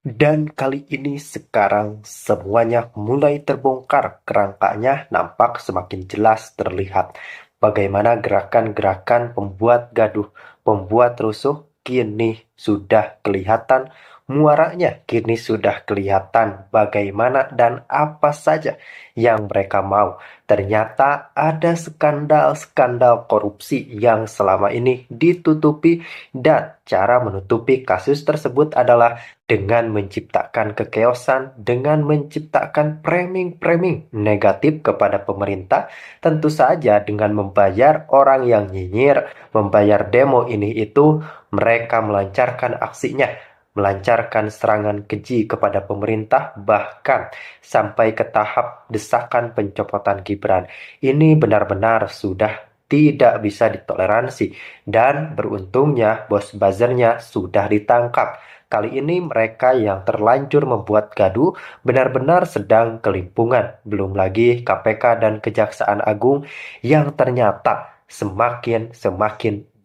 Dan kali ini sekarang semuanya mulai terbongkar, kerangkanya nampak semakin jelas terlihat. Bagaimana gerakan-gerakan pembuat gaduh, pembuat rusuh kini sudah kelihatan muaranya, kini sudah kelihatan bagaimana dan apa saja yang mereka mau. Ternyata ada skandal-skandal korupsi yang selama ini ditutupi dan cara menutupi kasus tersebut adalah dengan menciptakan kekeosan, dengan menciptakan framing-framing negatif kepada pemerintah, tentu saja dengan membayar orang yang nyinyir, membayar demo ini itu, mereka melancarkan aksinya, melancarkan serangan keji kepada pemerintah, bahkan sampai ke tahap desakan pencopotan Gibran. Ini benar-benar sudah tidak bisa ditoleransi, dan beruntungnya bos buzzernya sudah ditangkap. Kali ini mereka yang terlanjur membuat gaduh benar-benar sedang kelimpungan. Belum lagi KPK dan Kejaksaan Agung yang ternyata semakin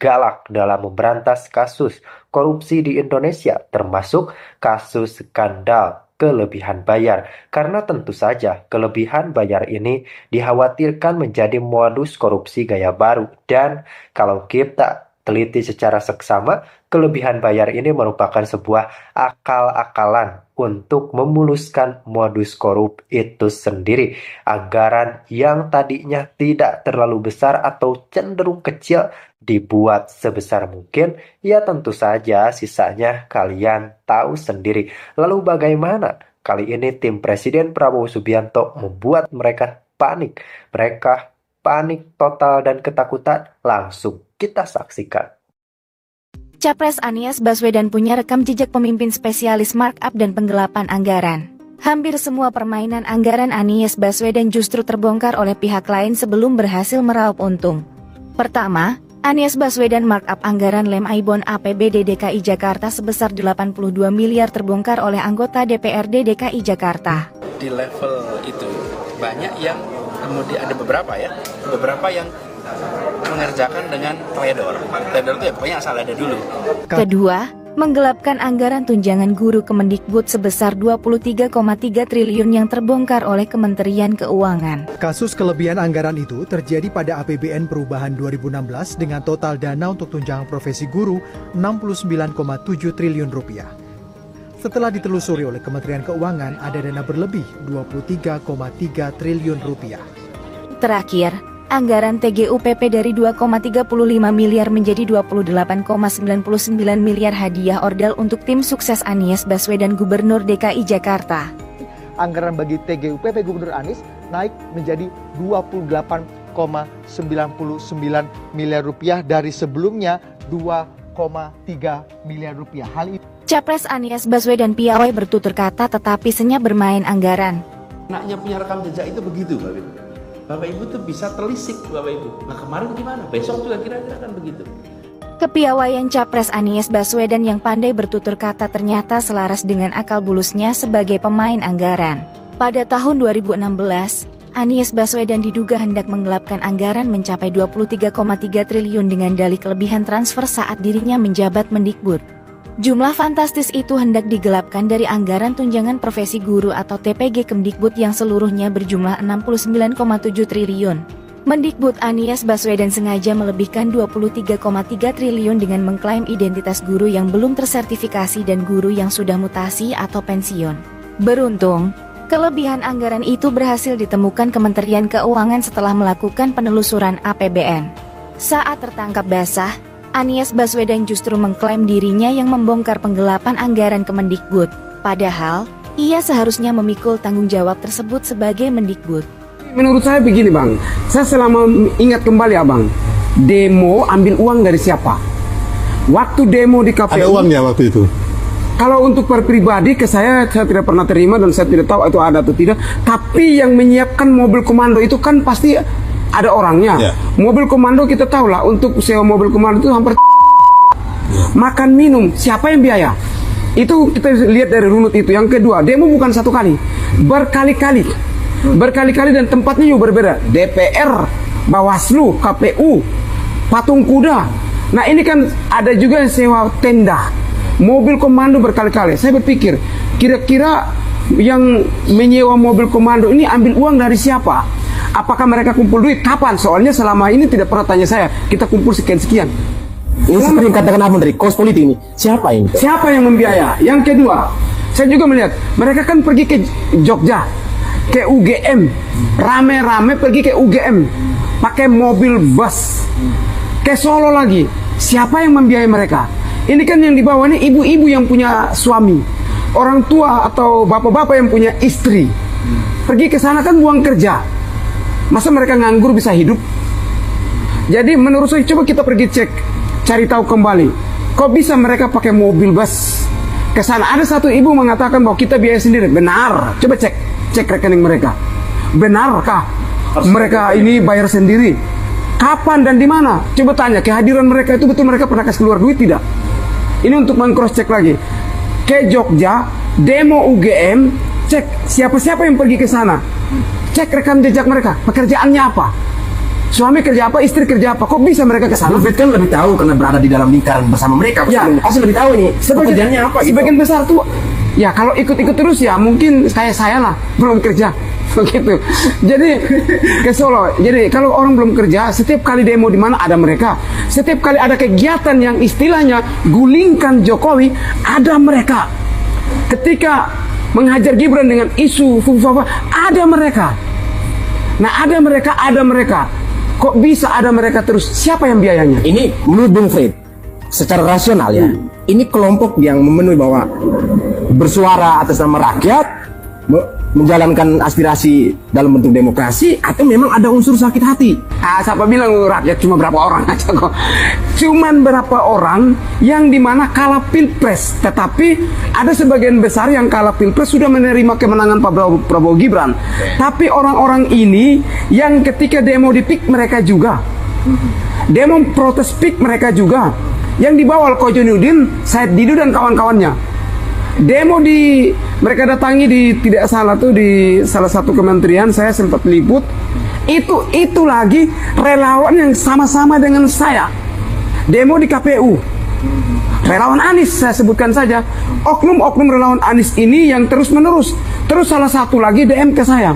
galak dalam memberantas kasus korupsi di Indonesia, termasuk kasus skandal kelebihan bayar. Karena tentu saja kelebihan bayar ini dikhawatirkan menjadi modus korupsi gaya baru. Dan kalau kita teliti secara seksama, kelebihan bayar ini merupakan sebuah akal-akalan untuk memuluskan modus korup itu sendiri. Anggaran yang tadinya tidak terlalu besar atau cenderung kecil dibuat sebesar mungkin, ya tentu saja sisanya kalian tahu sendiri. Lalu bagaimana? Kali ini tim Presiden Prabowo Subianto membuat mereka panik. Mereka panik total dan ketakutan. Langsung kita saksikan. Capres Anies Baswedan punya rekam jejak pemimpin spesialis markup dan penggelapan anggaran. Hampir semua permainan anggaran Anies Baswedan justru terbongkar oleh pihak lain sebelum berhasil meraup untung. Pertama, Anies Baswedan markup anggaran lem Aibon APBD DKI Jakarta sebesar 82 miliar terbongkar oleh anggota DPRD DKI Jakarta. Di level itu banyak yang kemudian ada beberapa yang mengerjakan dengan trader itu ya pokoknya asal ada dulu. Kedua, menggelapkan anggaran tunjangan guru Kemendikbud sebesar 23,3 triliun yang terbongkar oleh Kementerian Keuangan. Kasus kelebihan anggaran itu terjadi pada APBN Perubahan 2016 dengan total dana untuk tunjangan profesi guru 69,7 triliun rupiah. Setelah ditelusuri oleh Kementerian Keuangan, ada dana berlebih 23,3 triliun rupiah. Terakhir, anggaran TGUPP dari 2,35 miliar menjadi 28,99 miliar hadiah ordal untuk tim sukses Anies Baswedan Gubernur DKI Jakarta. Anggaran bagi TGUPP Gubernur Anies naik menjadi 28,99 miliar rupiah dari sebelumnya 2,3 miliar rupiah. Hal itu Capres Anies Baswedan piawai bertutur kata tetapi senyap bermain anggaran. Anaknya punya rekam jejak itu begitu, Bapak Ibu. Bapak Ibu tuh bisa telisik Bapak Ibu. Nah kemarin gimana? Besok juga kira-kira kan begitu. Kepiawaian Capres Anies Baswedan yang pandai bertutur kata ternyata selaras dengan akal bulusnya sebagai pemain anggaran. Pada tahun 2016, Anies Baswedan diduga hendak menggelapkan anggaran mencapai 23,3 triliun dengan dalih kelebihan transfer saat dirinya menjabat Mendikbud. Jumlah fantastis itu hendak digelapkan dari anggaran tunjangan profesi guru atau TPG Kemdikbud yang seluruhnya berjumlah 69,7 triliun. Mendikbud Anies Baswedan sengaja melebihkan 23,3 triliun dengan mengklaim identitas guru yang belum tersertifikasi dan guru yang sudah mutasi atau pensiun. Beruntung, kelebihan anggaran itu berhasil ditemukan Kementerian Keuangan setelah melakukan penelusuran APBN. Saat tertangkap basah, Anies Baswedan justru mengklaim dirinya yang membongkar penggelapan anggaran Kemendikbud. Padahal, ia seharusnya memikul tanggung jawab tersebut sebagai Mendikbud. Menurut saya begini bang, saya selama ingat kembali abang, demo ambil uang dari siapa? Waktu demo di KPU. Ada uangnya waktu itu? Kalau untuk per pribadi ke saya tidak pernah terima dan saya tidak tahu itu ada atau tidak. Tapi yang menyiapkan mobil komando itu kan pasti ada orangnya. Ya. Mobil komando kita tahu lah, untuk sewa mobil komando itu hampir makan minum, siapa yang biaya? Itu kita lihat dari runut itu. Yang kedua, demo bukan satu kali, berkali-kali dan tempatnya juga berbeda. DPR, Bawaslu, KPU, Patung Kuda. Nah ini kan ada juga yang sewa tenda. mobil komando berkali-kali. Saya berpikir, kira-kira yang menyewa mobil komando ini ambil uang dari siapa? Apakah mereka kumpul duit? Kapan? Soalnya selama ini tidak pernah tanya saya, kita kumpul sekian-sekian. Ini seperti yang katakan Abang dari kos politik ini. Siapa yang? Siapa yang membiaya? Yang kedua, saya juga melihat mereka kan pergi ke Jogja, ke UGM, rame-rame pergi ke UGM, pakai mobil bus, ke Solo lagi. Siapa yang membiayai mereka? Ini kan yang dibawa ini ibu-ibu yang punya suami, orang tua atau bapak-bapak yang punya istri. Pergi ke sana kan buang kerja. Masa mereka nganggur bisa hidup? Jadi menurut saya coba kita pergi cek, cari tahu kembali. Kok bisa mereka pakai mobil bus ke sana? Ada satu ibu mengatakan bahwa kita biaya sendiri. Benar. Coba cek rekening mereka. Benarkah mereka ini bayar sendiri? Kapan dan di mana? Coba tanya, kehadiran mereka itu betul mereka pernah kasih keluar duit tidak? Ini untuk meng-cross check lagi. Ke Jogja, demo UGM, cek siapa-siapa yang pergi ke sana. Cek rekam jejak mereka, pekerjaannya apa? Suami kerja apa, istri kerja apa? Kok bisa mereka ke sana? Buffett kan lebih tahu karena berada di dalam lingkaran bersama mereka. Ya, pasti lebih tahu ini pekerjaannya apa gitu. Sebagian besar tuh, ya kalau ikut-ikut terus ya mungkin kayak saya lah, belum kerja. Begitu. Jadi ke Solo. Jadi kalau orang belum kerja, setiap kali demo di mana ada mereka. Setiap kali ada kegiatan yang istilahnya gulingkan Jokowi, ada mereka. Ketika menghajar Gibran dengan isu Fufufafa, ada mereka. Nah, ada mereka. Kok bisa ada mereka terus? Siapa yang biayanya? Ini menurut Bung Fred, secara rasional ya, ini kelompok yang memenuhi bahwa bersuara atas nama rakyat, menjalankan aspirasi dalam bentuk demokrasi, atau memang ada unsur sakit hati? Siapa bilang rakyat cuma berapa orang aja kok? Cuman berapa orang yang dimana kalah pilpres, tetapi ada sebagian besar yang kalah pilpres sudah menerima kemenangan Pak Prabowo Gibran. Tapi orang-orang ini yang ketika demo di PIK mereka juga, demo protes PIK mereka juga, yang dibawa Kojonudin, Said Didu dan kawan-kawannya. Demo mereka datangi di tidak salah tuh di salah satu kementerian, saya sempat liput. Itu lagi relawan yang sama-sama dengan saya. Demo di KPU. Relawan Anies saya sebutkan saja. Oknum-oknum relawan Anies ini yang terus-menerus. Terus salah satu lagi DM ke saya.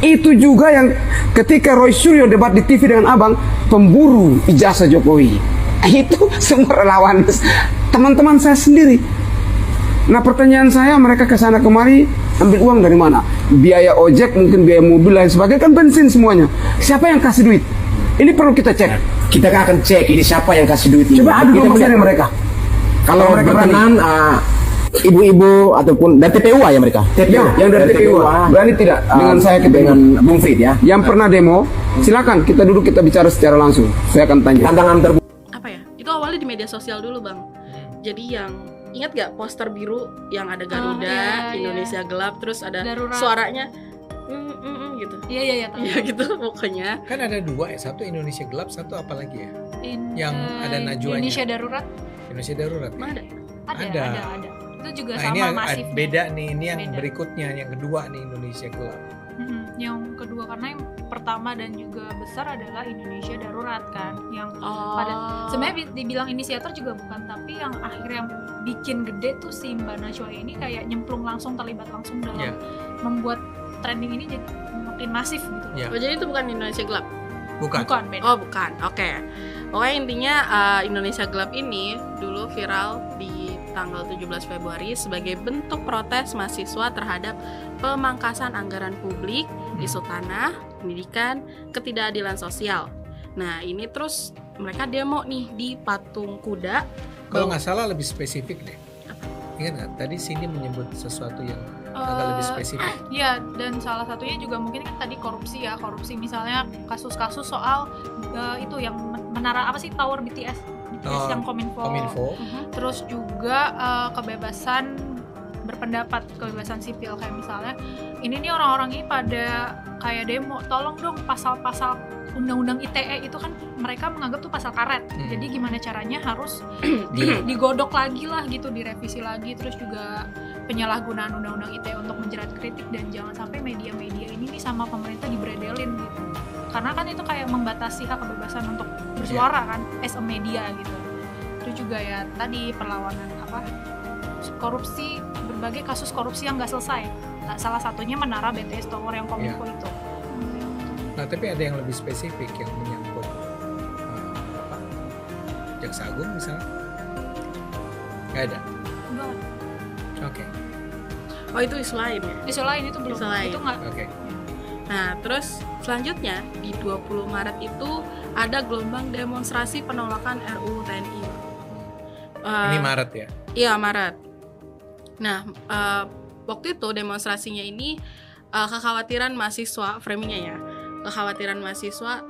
Itu juga yang ketika Roy Suryo debat di TV dengan Abang, pemburu ijazah Jokowi. Itu semua relawan teman-teman saya sendiri. Nah, pertanyaan saya, mereka ke sana kemari ambil uang dari mana? Biaya ojek, mungkin biaya mobil lain sebagainya, kan bensin semuanya. Siapa yang kasih duit? Ini perlu kita cek. Kita akan cek ini siapa yang kasih duit ini. Coba adu dulu dari mereka. Kalau berkenan ibu-ibu ataupun dari TPU ya mereka. Ya, yang dari TPU. Berani tidak dengan saya dengan Bung Fred ya. Yang pernah demo, silakan kita duduk kita bicara secara langsung. Saya akan tanya. Tantangan terbuka. Apa ya? Itu awalnya di media sosial dulu, Bang. Jadi yang ingat gak poster biru yang ada Garuda, Indonesia Gelap, terus ada Darurat. Suaranya gitu. Iya. Iya gitu pokoknya. Kan ada dua ya, satu Indonesia Gelap, satu apa lagi ya? Yang ada Najwanya. Indonesia Darurat. Indonesia Darurat. Ada. Itu juga nah, sama ini masif. Beda nih, ini yang berikutnya, yang kedua nih Indonesia Gelap. Yang kedua karena yang pertama dan juga besar adalah Indonesia Darurat kan, yang pada sebenarnya dibilang inisiator juga bukan, tapi yang akhirnya bikin gede tuh si Mbak Najwa ini kayak nyemplung langsung, terlibat langsung dalam membuat trending ini jadi makin masif gitu. Oh, jadi itu bukan Indonesia Gelap? Bukan, beda. Oh bukan, oke. Pokoknya intinya Indonesia Gelap ini dulu viral di tanggal 17 Februari sebagai bentuk protes mahasiswa terhadap pemangkasan anggaran publik, isu tanah, pendidikan, ketidakadilan sosial. Nah ini terus mereka demo nih di Patung Kuda. Kalau nggak salah lebih spesifik deh. Ingat nggak? Tadi sini menyebut sesuatu yang agak lebih spesifik. Ya, dan salah satunya juga mungkin kan tadi korupsi ya, korupsi misalnya kasus-kasus soal itu yang menara apa sih, tower BTS yang Kominfo. Terus juga kebebasan berpendapat, kebebasan sipil, kayak misalnya ini nih orang-orang ini pada kayak demo, tolong dong pasal-pasal undang-undang ITE itu kan mereka menganggap tuh pasal karet. Jadi gimana caranya harus digodok lagi lah gitu, direvisi lagi. Terus juga penyalahgunaan undang-undang ITE untuk menjerat kritik, dan jangan sampai media-media ini nih sama pemerintah dibredelin gitu. Karena kan itu kayak membatasi hak kebebasan untuk bersuara kan as a media gitu. Itu juga ya tadi perlawanan korupsi, berbagai kasus korupsi yang nggak selesai. Nah, salah satunya menara BTS Tower yang Kominfo itu. Nah, tapi ada yang lebih spesifik yang menyangkut Jaksa Agung misalnya? Nggak ada? Nggak. Oke. Oh, itu isu lain ya? Isu lain itu belum. Isu lain. Itu nggak. Oke. Nah, terus selanjutnya di 20 Maret itu ada gelombang demonstrasi penolakan RUU TNI. Ini Maret ya? Iya, Maret. Nah, waktu itu demonstrasinya ini kekhawatiran mahasiswa, framingnya ya, kekhawatiran mahasiswa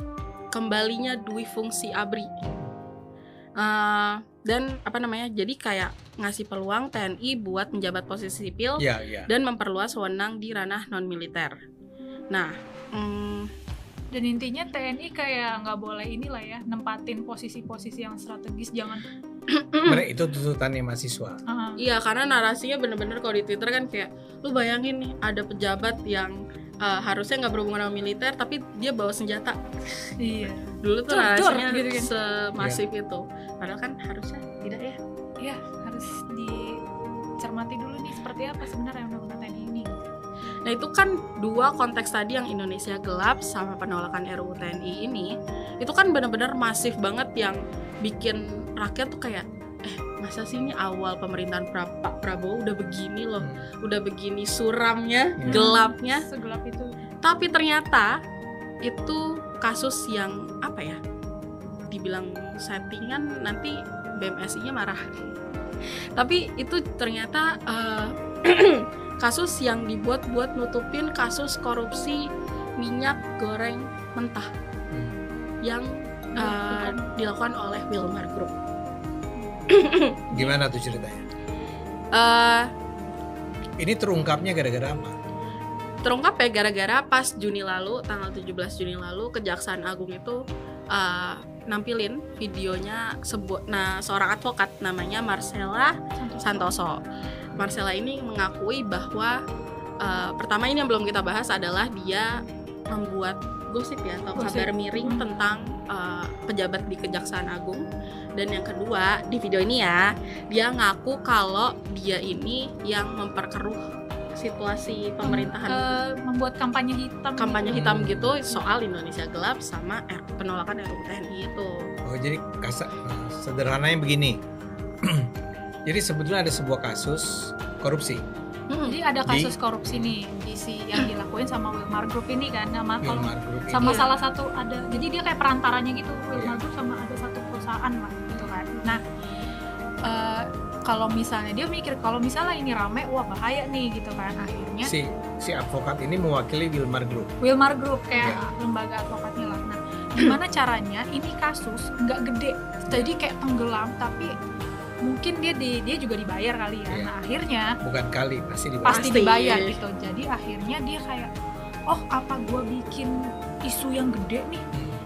kembalinya dui fungsi ABRI. Dan jadi kayak ngasih peluang TNI buat menjabat posisi sipil dan memperluas wewenang di ranah non-militer. Nah, dan intinya TNI kayak nggak boleh nempatin posisi-posisi yang strategis, jangan. Itu tuntutannya mahasiswa. Iya, karena narasinya bener-bener kalau di Twitter kan kayak, lu bayangin nih ada pejabat yang harusnya nggak berhubungan sama militer tapi dia bawa senjata. Iya. Dulu tuh narasinya gitu kan. semasif itu. Padahal kan harusnya tidak ya. Iya, harus dicermati dulu nih seperti apa sebenarnya undang-undang TNI ini. Nah, itu kan dua konteks tadi yang Indonesia gelap sama penolakan RUU TNI ini, itu kan benar-benar masif banget yang bikin rakyat tuh kayak masa sih ini awal pemerintahan Pak Prabowo udah begini loh, udah begini suramnya, gelapnya, segelap itu. Tapi ternyata itu kasus yang dibilang settingan, nanti BMSI-nya marah. Tapi itu ternyata kasus yang dibuat buat nutupin kasus korupsi minyak goreng mentah yang dilakukan oleh Wilmar Group. Gimana tuh ceritanya? Ini terungkapnya gara-gara apa? Terungkap ya gara-gara pas Juni lalu, tanggal 17 Juni lalu, Kejaksaan Agung itu nampilin videonya seorang advokat namanya Marcella Santoso. Marcella ini mengakui bahwa pertama ini yang belum kita bahas adalah dia membuat gosip ya atau kabar miring tentang pejabat di Kejaksaan Agung. Dan yang kedua di video ini ya, dia ngaku kalau dia ini yang memperkeruh situasi pemerintahan, membuat kampanye hitam gitu soal Indonesia gelap sama penolakan RUU TNI itu. Oh, jadi sederhananya begini. Jadi sebetulnya ada sebuah kasus korupsi. Jadi ada kasus korupsi nih yang dilakuin sama Wilmar Group ini kan, sama salah satu ada. Jadi dia kayak perantaranya gitu, Wilmar Group sama ada satu perusahaan lah gitu kan. Nah, kalau misalnya dia mikir kalau misalnya ini rame, wah bahaya nih gitu kan, akhirnya si advokat ini mewakili Wilmar Group kayak lembaga advokatnya lah. Nah, gimana caranya ini kasus nggak gede, jadi kayak tenggelam, tapi mungkin dia juga dibayar kali ya. Nah, akhirnya bukan kali, pasti dibayar gitu. Jadi akhirnya dia kayak, oh apa gue bikin isu yang gede nih,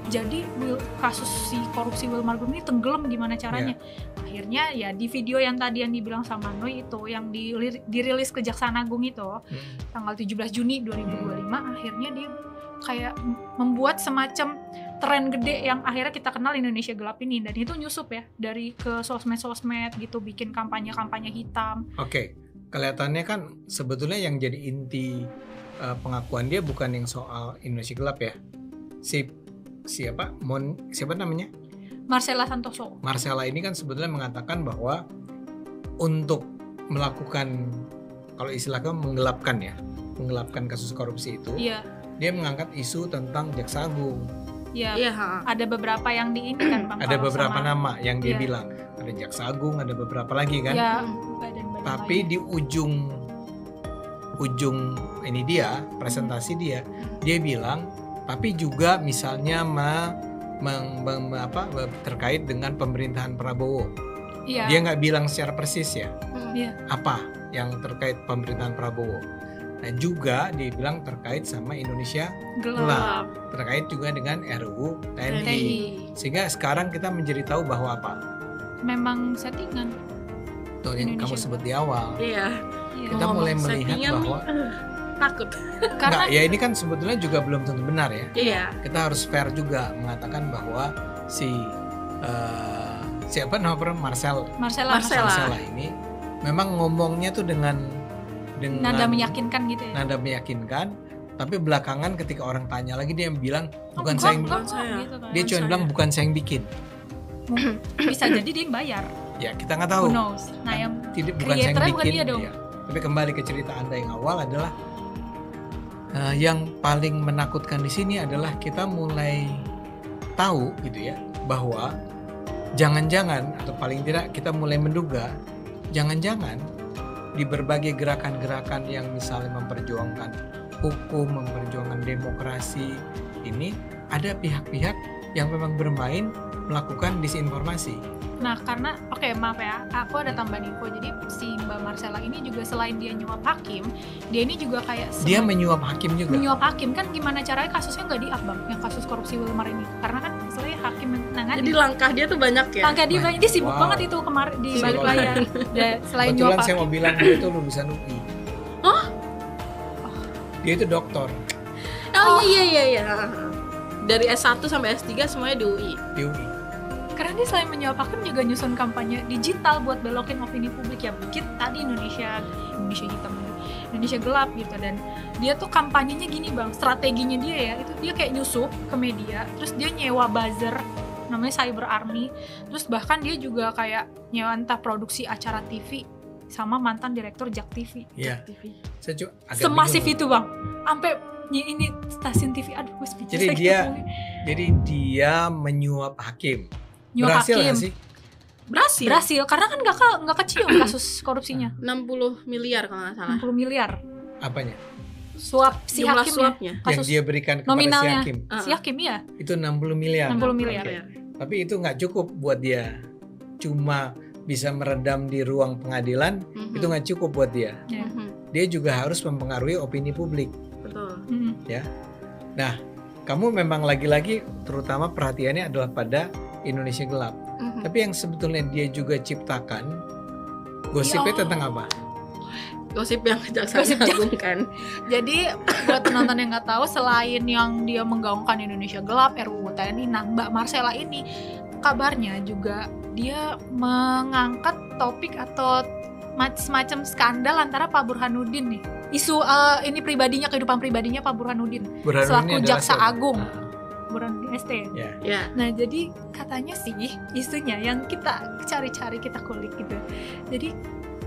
jadi kasus si korupsi Wilmar Group ini tenggelam, gimana caranya? Akhirnya ya di video yang tadi yang dibilang sama Noi itu, yang dirilis Kejaksaan Agung itu tanggal 17 Juni 2025, akhirnya dia kayak membuat semacam tren gede yang akhirnya kita kenal Indonesia gelap ini, dan itu nyusup ya dari ke sosmed gitu, bikin kampanye hitam. Oke, kelihatannya kan sebetulnya yang jadi inti pengakuan dia bukan yang soal Indonesia gelap ya. Siapa namanya? Marcella Santoso. Marcella ini kan sebetulnya mengatakan bahwa untuk melakukan, kalau istilahnya menggelapkan kasus korupsi itu, dia mengangkat isu tentang Jaksa Agung. Iya, ada beberapa yang di ini kan Bang. Ada beberapa nama yang dia bilang, ada Jaksa Agung, ada beberapa lagi kan. Iya, tapi di ujung ini dia presentasi dia bilang, tapi juga misalnya terkait dengan pemerintahan Prabowo. Dia nggak bilang secara persis ya. Apa yang terkait pemerintahan Prabowo. Nah, juga dia bilang terkait sama Indonesia gelap, terkait juga dengan RUU TNI. Sehingga sekarang kita menjadi tahu bahwa apa? Memang settingan. Tuh yang kamu sebut di awal. Iya. Kita mulai melihat bahwa takut. Karena ya ini kan sebetulnya juga belum tentu benar ya. Iya. Kita harus fair juga mengatakan bahwa si siapa nama Marcella ini memang ngomongnya tuh dengan nada meyakinkan gitu ya. Nada meyakinkan, tapi belakangan ketika orang tanya lagi dia bilang bukan saya yang bikin. Gitu kan. Dia cuma bilang bukan saya yang bikin. Bisa jadi dia yang bayar. Ya kita nggak tahu. Who knows? Nah yang bukan saya yang bikin. Dia dong. Ya. Tapi kembali ke cerita Anda yang awal adalah yang paling menakutkan di sini adalah kita mulai tahu gitu ya bahwa jangan-jangan atau paling tidak kita mulai menduga jangan-jangan di berbagai gerakan-gerakan yang misalnya memperjuangkan hukum, memperjuangkan demokrasi ini ada pihak-pihak yang memang bermain melakukan disinformasi. Nah karena maaf ya, aku ada tambahan info. Jadi si Mbak Marcella ini juga selain dia nyuap hakim, dia ini juga kayak dia menyuap hakim juga. Menyuap hakim kan gimana caranya kasusnya nggak di-up Bang, yang kasus korupsi Wilmar ini. Karena kan istilahnya hakim menangani. Jadi langkah dia tuh banyak ya. Langkah dia banyak, dia sibuk banget itu kemarin di balik layar. Selain nyuap hakim. Saya mau bilang dia itu lulusan UI. Dia itu doktor. Iya. Dari S1 sampai S3 semuanya di UI. Di UI. Karena dia selain menyuap hakim juga nyusun kampanye digital buat belokin opini publik ya, bikin tadi Indonesia hitam, Indonesia gelap gitu. Dan dia tuh kampanyenya gini Bang, strateginya dia ya, itu dia kayak nyusup ke media, terus dia nyewa buzzer namanya Cyber Army, terus bahkan dia juga kayak nyewa entah produksi acara TV sama mantan direktur Jak TV. Iya. Semasif itu Bang, sampai ini stasiun TV, aduh gue speechless. Jadi dia menyuap hakim. Nyuap berhasil hakim. Gak sih? Berhasil karena kan nggak kecium kasus korupsinya. 60 miliar kalau nggak salah. 60 miliar. Apanya? Suap si jumlah hakimnya. suapnya. Yang dia berikan kepada nominalnya. si hakim. Si hakim ya. Itu 60 miliar. 60 miliar. Okay. Tapi itu nggak cukup buat dia. Cuma bisa meredam di ruang pengadilan, itu nggak cukup buat dia. Dia juga harus mempengaruhi opini publik. Betul. Ya. Nah, kamu memang lagi-lagi terutama perhatiannya adalah pada Indonesia gelap. Tapi yang sebetulnya dia juga ciptakan gosipnya tentang apa? Gosip yang Kejaksaan Agung kan. Jadi buat penonton yang nggak tahu, selain yang dia menggaungkan Indonesia gelap, RUU TNI, nah Mbak Marcella ini kabarnya juga dia mengangkat topik atau semacam skandal antara Pak Burhanuddin nih. Isu ini pribadinya, kehidupan pribadinya Pak Burhanuddin selaku Jaksa Agung. Burhanuddin ST. Yeah. Nah jadi katanya sih isunya yang kita cari-cari, kita kulik gitu. Jadi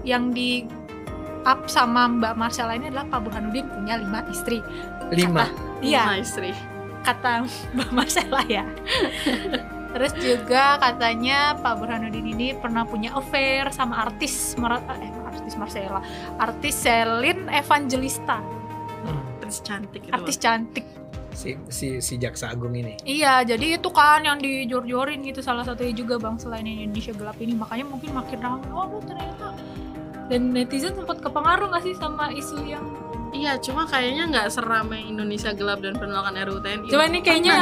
yang di up sama Mbak Marcella ini adalah Pak Burhanuddin punya 5 istri. 5? Iya. 5 istri. Kata Mbak Marcella ya. Terus juga katanya Pak Burhanuddin ini pernah punya affair sama artis Marcella, artis Selin Evangelista. Artis cantik itu. Artis cantik. Si Jaksa Agung ini. Iya, jadi itu kan yang dijor-jorin gitu salah satunya juga Bang, selain Indonesia gelap ini. Makanya mungkin makin ramai, ternyata. Dan netizen sempat kepengaruh gak sih sama isu yang iya, cuma kayaknya nggak seramai Indonesia gelap dan penolakan RUU TNI. Cuma ini kayaknya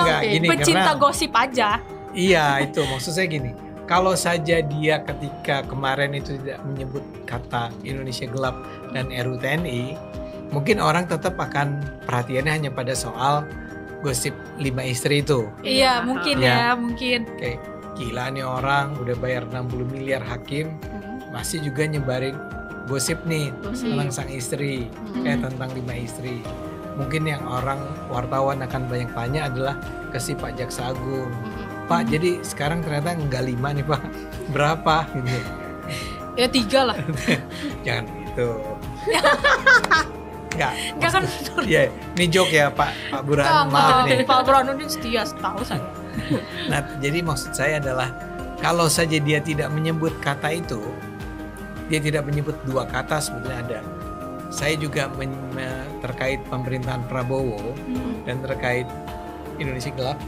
pecinta gosip aja. Iya, itu maksud saya gini. Kalau saja dia ketika kemarin itu tidak menyebut kata Indonesia gelap dan RUU TNI, mungkin orang tetap akan perhatiannya hanya pada soal gosip 5 istri itu. Iya, mungkin ya, mungkin. Kayak gila nih orang udah bayar 60 miliar hakim, masih juga nyebarin gosip nih tentang sang istri, kayak tentang 5 istri. Mungkin yang orang wartawan akan banyak tanya adalah ke si Pak Jaksa Agung. Pak, jadi sekarang ternyata nggak 5 nih Pak, berapa? Gitu. Ya 3 lah. Jangan gitu. Enggak kan. Iya, ini joke ya Pak Burhan, maaf nih. Pak Burhanuddin setia, tahu saya. Nah, jadi maksud saya adalah kalau saja dia tidak menyebut kata itu, dia tidak menyebut 2 kata sebetulnya ada. Saya juga terkait pemerintahan Prabowo dan terkait Indonesia gelap,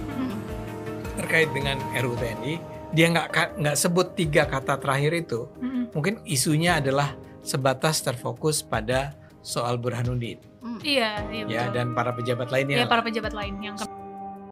terkait dengan RUU TNI, dia nggak sebut 3 kata terakhir itu. Mungkin isunya adalah sebatas terfokus pada soal Burhanuddin. Iya. Ya, dan para pejabat lainnya. Iya, para pejabat lain yang